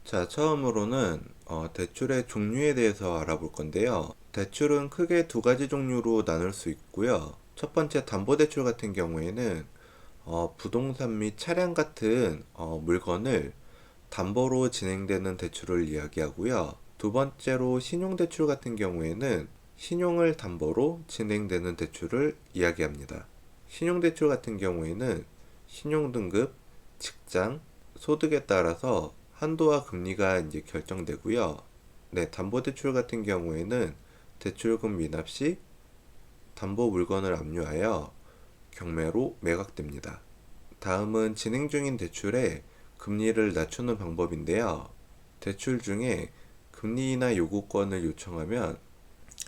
자, 처음으로는 대출의 종류에 대해서 알아볼 건데요. 대출은 크게 두 가지 종류로 나눌 수 있고요. 첫 번째 담보대출 같은 경우에는 부동산 및 차량 같은 물건을 담보로 진행되는 대출을 이야기하고요. 두 번째로 신용대출 같은 경우에는 신용을 담보로 진행되는 대출을 이야기합니다. 신용대출 같은 경우에는 신용등급, 직장, 소득에 따라서 한도와 금리가 이제 결정되고요. 네, 담보대출 같은 경우에는 대출금 미납 시 담보 물건을 압류하여 경매로 매각됩니다. 다음은 진행 중인 대출에 금리를 낮추는 방법인데요. 대출 중에 금리나 요구권을 요청하면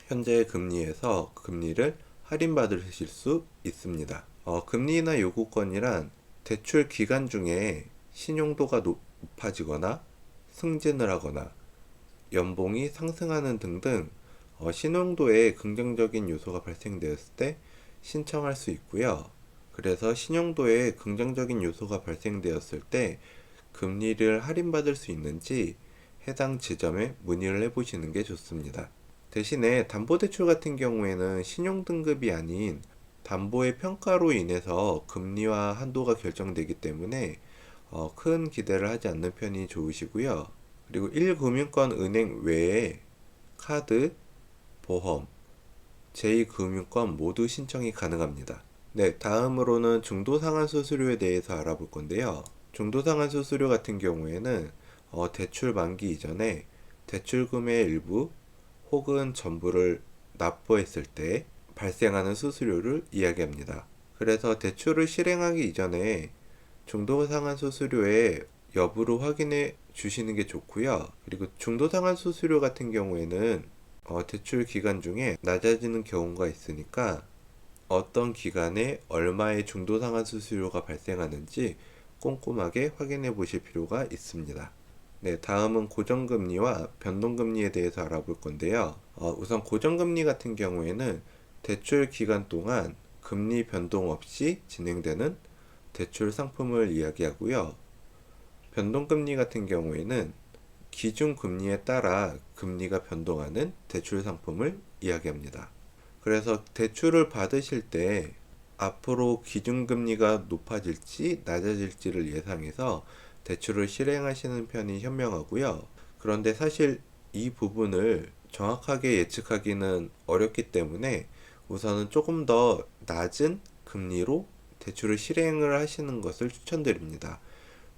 현재 금리에서 금리를 할인받으실 수 있습니다. 금리나 요구권이란 대출 기간 중에 신용도가 높아지거나 승진을 하거나 연봉이 상승하는 등등 신용도에 긍정적인 요소가 발생되었을 때 신청할 수 있고요. 그래서 신용도에 긍정적인 요소가 발생되었을 때 금리를 할인받을 수 있는지 해당 지점에 문의를 해보시는 게 좋습니다. 대신에 담보대출 같은 경우에는 신용등급이 아닌 담보의 평가로 인해서 금리와 한도가 결정되기 때문에 큰 기대를 하지 않는 편이 좋으시고요. 그리고 1금융권 은행 외에 카드, 보험, 제2금융권 모두 신청이 가능합니다. 네, 다음으로는 중도상환 수수료에 대해서 알아볼 건데요. 중도상환 수수료 같은 경우에는 대출 만기 이전에 대출금의 일부 혹은 전부를 납부했을 때 발생하는 수수료를 이야기합니다. 그래서 대출을 실행하기 이전에 중도상환 수수료의 여부를 확인해 주시는 게 좋고요. 그리고 중도상환 수수료 같은 경우에는 대출 기간 중에 낮아지는 경우가 있으니까 어떤 기간에 얼마의 중도상환 수수료가 발생하는지 꼼꼼하게 확인해 보실 필요가 있습니다. 네, 다음은 고정금리와 변동금리에 대해서 알아볼 건데요. 우선 고정금리 같은 경우에는 대출 기간 동안 금리 변동 없이 진행되는 대출 상품을 이야기하고요. 변동금리 같은 경우에는 기준금리에 따라 금리가 변동하는 대출 상품을 이야기합니다. 그래서 대출을 받으실 때 앞으로 기준금리가 높아질지 낮아질지를 예상해서 대출을 실행하시는 편이 현명하고요. 그런데 사실 이 부분을 정확하게 예측하기는 어렵기 때문에 우선은 조금 더 낮은 금리로 대출을 실행을 하시는 것을 추천드립니다.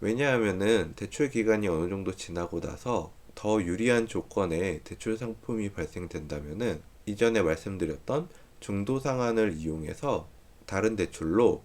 왜냐하면은 대출 기간이 어느 정도 지나고 나서 더 유리한 조건의 대출 상품이 발생된다면은 이전에 말씀드렸던 중도 상환을 이용해서 다른 대출로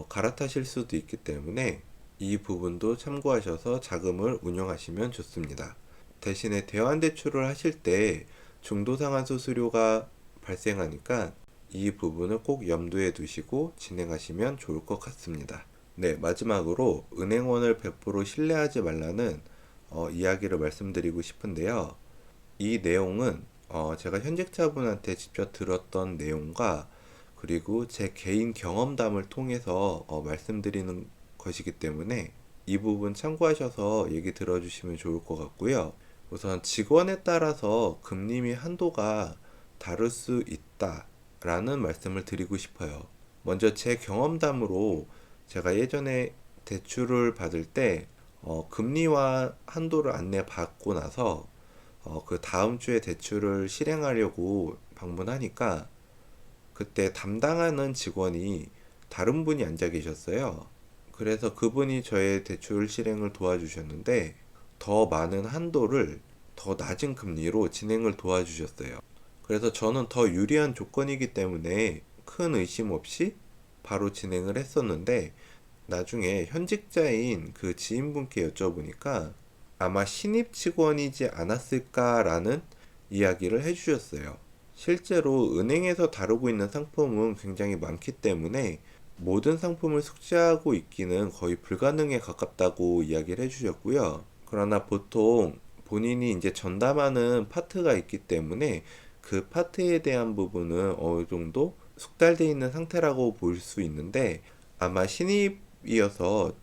갈아타실 수도 있기 때문에 이 부분도 참고하셔서 자금을 운용하시면 좋습니다. 대신에 대환 대출을 하실 때 중도 상환 수수료가 발생하니까 이 부분을 꼭 염두에 두시고 진행하시면 좋을 것 같습니다. 네, 마지막으로 은행원을 100% 신뢰하지 말라는 이야기를 말씀드리고 싶은데요. 이 내용은 제가 현직자분한테 직접 들었던 내용과 그리고 제 개인 경험담을 통해서 말씀드리는 것이기 때문에 이 부분 참고하셔서 얘기 들어주시면 좋을 것 같고요. 우선 직원에 따라서 금리 및 한도가 다를 수 있다라는 말씀을 드리고 싶어요. 먼저 제 경험담으로 제가 예전에 대출을 받을 때 금리와 한도를 안내 받고 나서 그 다음 주에 대출을 실행하려고 방문하니까 그때 담당하는 직원이 다른 분이 앉아 계셨어요. 그래서 그분이 저의 대출 실행을 도와주셨는데 더 많은 한도를 더 낮은 금리로 진행을 도와주셨어요. 그래서 저는 더 유리한 조건이기 때문에 큰 의심 없이 바로 진행을 했었는데 나중에 현직자인 그 지인분께 여쭤보니까 아마 신입 직원이지 않았을까라는 이야기를 해주셨어요. 실제로 은행에서 다루고 있는 상품은 굉장히 많기 때문에 모든 상품을 숙지하고 있기는 거의 불가능에 가깝다고 이야기를 해주셨고요. 그러나 보통 본인이 이제 전담하는 파트가 있기 때문에 그 파트에 대한 부분은 어느 정도 숙달되어 있는 상태라고 볼 수 있는데 아마 신입이어서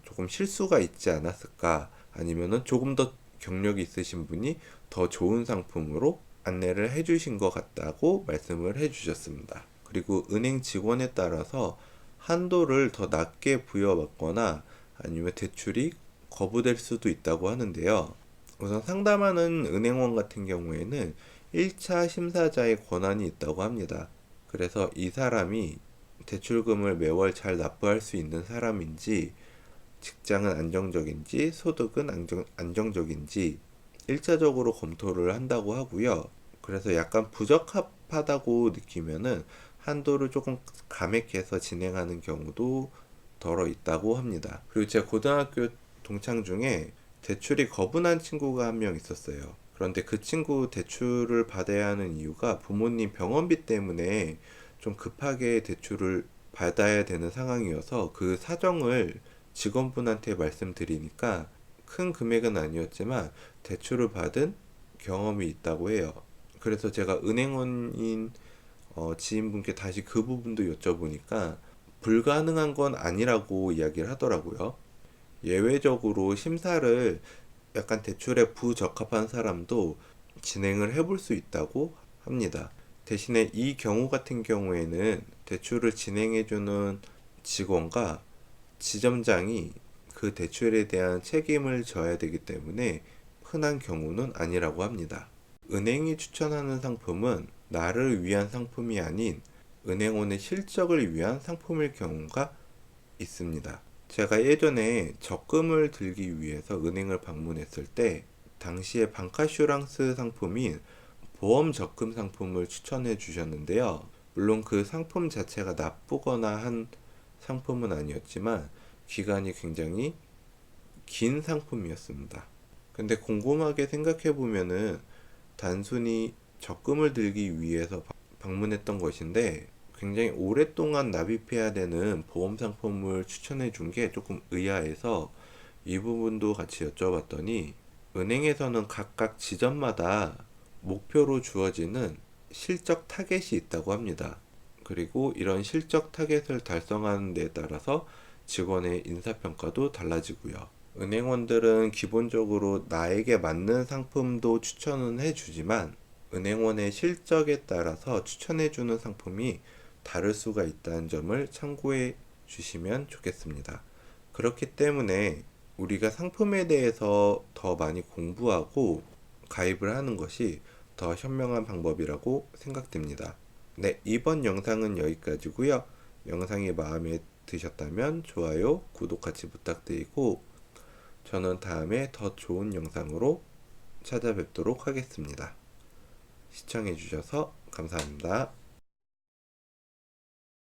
조금 실수가 있지 않았을까 아니면은 조금 더 경력이 있으신 분이 더 좋은 상품으로 안내를 해주신 것 같다고 말씀을 해주셨습니다. 그리고 은행 직원에 따라서 한도를 더 낮게 부여받거나 아니면 대출이 거부될 수도 있다고 하는데요. 우선 상담하는 은행원 같은 경우에는 1차 심사자의 권한이 있다고 합니다. 그래서 이 사람이 대출금을 매월 잘 납부할 수 있는 사람인지, 직장은 안정적인지, 소득은 안정적인지 1차적으로 검토를 한다고 하고요. 그래서 약간 부적합하다고 느끼면은 한도를 조금 감액해서 진행하는 경우도 덜어 있다고 합니다. 그리고 제 고등학교 동창 중에 대출이 거부난 친구가 한 명 있었어요. 그런데 그 친구 대출을 받아야 하는 이유가 부모님 병원비 때문에 좀 급하게 대출을 받아야 되는 상황이어서 그 사정을 직원분한테 말씀드리니까 큰 금액은 아니었지만 대출을 받은 경험이 있다고 해요. 그래서 제가 은행원인 지인분께 다시 그 부분도 여쭤보니까 불가능한 건 아니라고 이야기를 하더라고요. 예외적으로 심사를 약간 대출에 부적합한 사람도 진행을 해볼 수 있다고 합니다. 대신에 이 경우 같은 경우에는 대출을 진행해주는 직원과 지점장이 그 대출에 대한 책임을 져야 되기 때문에 흔한 경우는 아니라고 합니다. 은행이 추천하는 상품은 나를 위한 상품이 아닌 은행원의 실적을 위한 상품일 경우가 있습니다. 제가 예전에 적금을 들기 위해서 은행을 방문했을 때 당시에 방카슈랑스 상품인 보험 적금 상품을 추천해 주셨는데요. 물론 그 상품 자체가 나쁘거나 한 상품은 아니었지만 기간이 굉장히 긴 상품이었습니다. 근데 곰곰하게 생각해 보면은 단순히 적금을 들기 위해서 방문했던 것인데 굉장히 오랫동안 납입해야 되는 보험 상품을 추천해 준 게 조금 의아해서 이 부분도 같이 여쭤봤더니 은행에서는 각각 지점마다 목표로 주어지는 실적 타겟이 있다고 합니다. 그리고 이런 실적 타겟을 달성하는 데 따라서 직원의 인사평가도 달라지고요. 은행원들은 기본적으로 나에게 맞는 상품도 추천은 해주지만 은행원의 실적에 따라서 추천해주는 상품이 다를 수가 있다는 점을 참고해 주시면 좋겠습니다. 그렇기 때문에 우리가 상품에 대해서 더 많이 공부하고 가입을 하는 것이 더 현명한 방법이라고 생각됩니다. 네, 이번 영상은 여기까지고요. 영상이 마음에 드셨다면 좋아요, 구독 같이 부탁드리고 저는 다음에 더 좋은 영상으로 찾아뵙도록 하겠습니다. 시청해주셔서 감사합니다.